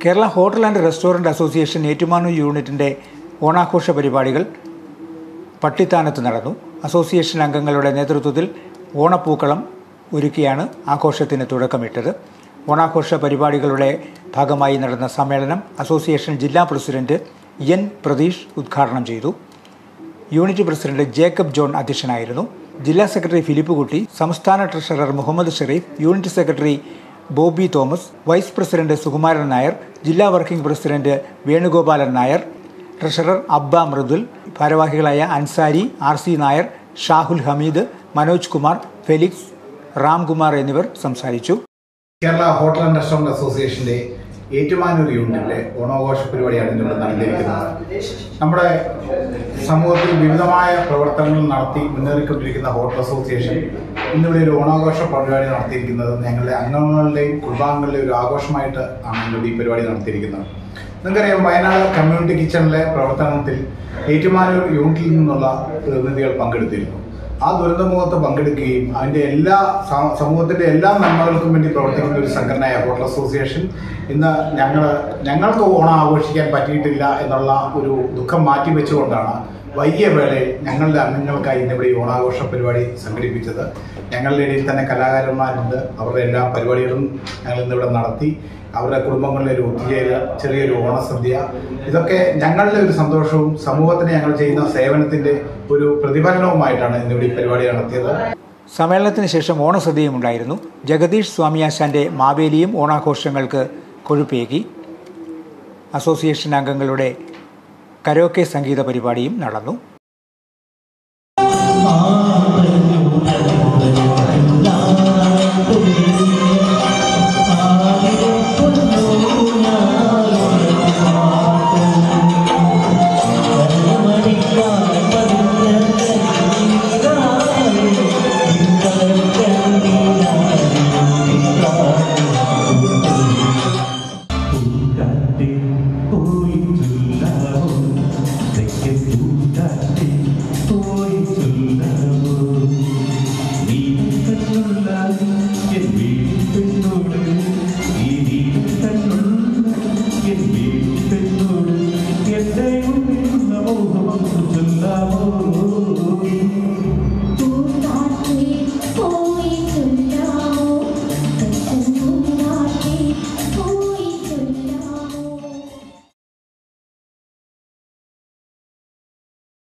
Kerala hotel and restaurant association Ettumanoor യൂണിറ്റിൻ്റെ ഓണാഘോഷ പരിപാടികൾ പട്ടിത്താനത്ത് നടന്നു. അസോസിയേഷൻ അംഗങ്ങളുടെ നേതൃത്വത്തിൽ ഓണപ്പൂക്കളം ഒരുക്കിയാണ് ആഘോഷത്തിന് തുടക്കമിട്ടത്. ഓണാഘോഷ പരിപാടികളുടെ ഭാഗമായി നടന്ന സമ്മേളനം അസോസിയേഷൻ ജില്ലാ പ്രസിഡന്റ് എൻ പ്രതീഷ് ഉദ്ഘാടനം ചെയ്തു. യൂണിറ്റ് പ്രസിഡന്റ് ജേക്കബ് ജോൺ അധ്യക്ഷനായിരുന്നു. ജില്ലാ സെക്രട്ടറി ഫിലിപ്പ് കുട്ടി, സംസ്ഥാന treasurer Muhammad Sharif, unit secretary Bobby Thomas, vice president Sukumaran Nair, ജില്ലാ working president Venugopalan Nair, treasurer Abba Mridul, ഭാരവാഹികളായ അൻസാരി, RC നായർ, ഷാഹുൽ ഹമീദ്, മനോജ് കുമാർ, ഫെലിക്സ്, രാംകുമാർ എന്നിവർ സംസാരിച്ചു. കേരള ഹോട്ടൽ ആൻഡ് റെസ്റ്റോറൻറ്റ് അസോസിയേഷന്റെ ഏറ്റുമാനൂർ യൂണിറ്റിലെ ഓണാഘോഷ പരിപാടിയാണ് ഇന്നിവിടെ നടന്നിരിക്കുന്നത്. നമ്മുടെ സമൂഹത്തിൽ വിവിധമായ പ്രവർത്തനങ്ങൾ നടത്തി മുന്നേറിക്കൊണ്ടിരിക്കുന്ന ഹോട്ടൽ അസോസിയേഷൻ ഇന്നിവിടെ ഒരു ഓണാഘോഷ പരിപാടി നടത്തിയിരിക്കുന്നത് ഞങ്ങളുടെ അംഗങ്ങളുടെയും കുടുംബാംഗങ്ങളുടെയും ഒരു ആഘോഷമായിട്ട് ആണ് ഇന്നിവിടെ ഈ പരിപാടി നടത്തിയിരിക്കുന്നത്. നിങ്ങൾക്കറിയാം, വയനാട് കമ്മ്യൂണിറ്റി കിച്ചണിലെ പ്രവർത്തനത്തിൽ ഏറ്റുമാനൂർ യൂണിറ്റിൽ നിന്നുള്ള പ്രതിനിധികൾ പങ്കെടുത്തിരുന്നു. ആ ദുരന്തമുഖത്ത് പങ്കെടുക്കുകയും അതിൻ്റെ സമൂഹത്തിൻ്റെ എല്ലാ നന്മകൾക്കും വേണ്ടി പ്രവർത്തിക്കുന്ന ഒരു സംഘടനയായ ഹോട്ടൽ അസോസിയേഷൻ ഇന്ന് ഞങ്ങൾക്ക് ഓണം ആഘോഷിക്കാൻ പറ്റിയിട്ടില്ല എന്നുള്ള ഒരു ദുഃഖം മാറ്റിവെച്ചുകൊണ്ടാണ് വൈകിയ വേളയിൽ ഞങ്ങളുടെ അംഗങ്ങൾക്കായി ഇന്നിവിടെ ഈ ഓണാഘോഷ പരിപാടി സംഘടിപ്പിച്ചത്. ഞങ്ങളുടെ ഇടയിൽ തന്നെ കലാകാരന്മാരുണ്ട്. അവരുടെ എല്ലാ പരിപാടികളും ഞങ്ങൾ ഇന്നിവിടെ നടത്തി. അവരുടെ കുടുംബങ്ങളിലെ ഒരു ഒത്തുചേരുക, ചെറിയൊരു ഓണസദ്യ, ഇതൊക്കെ ഞങ്ങളുടെ ഒരു സന്തോഷവും സമൂഹത്തിന് ഞങ്ങൾ ചെയ്യുന്ന സേവനത്തിൻ്റെ ഒരു പ്രതിഫലനവുമായിട്ടാണ് ഇന്നിവിടെ ഈ പരിപാടി നടത്തിയത്. സമ്മേളനത്തിന് ശേഷം ഓണസദ്യയും ഉണ്ടായിരുന്നു. ജഗദീഷ് സ്വാമിയാശാന്റെ മാവേലിയും ഓണാഘോഷങ്ങൾക്ക് കൊഴുപ്പേകി. അസോസിയേഷൻ അംഗങ്ങളുടെ കരോക്കെ സംഗീത പരിപാടിയും നടന്നു.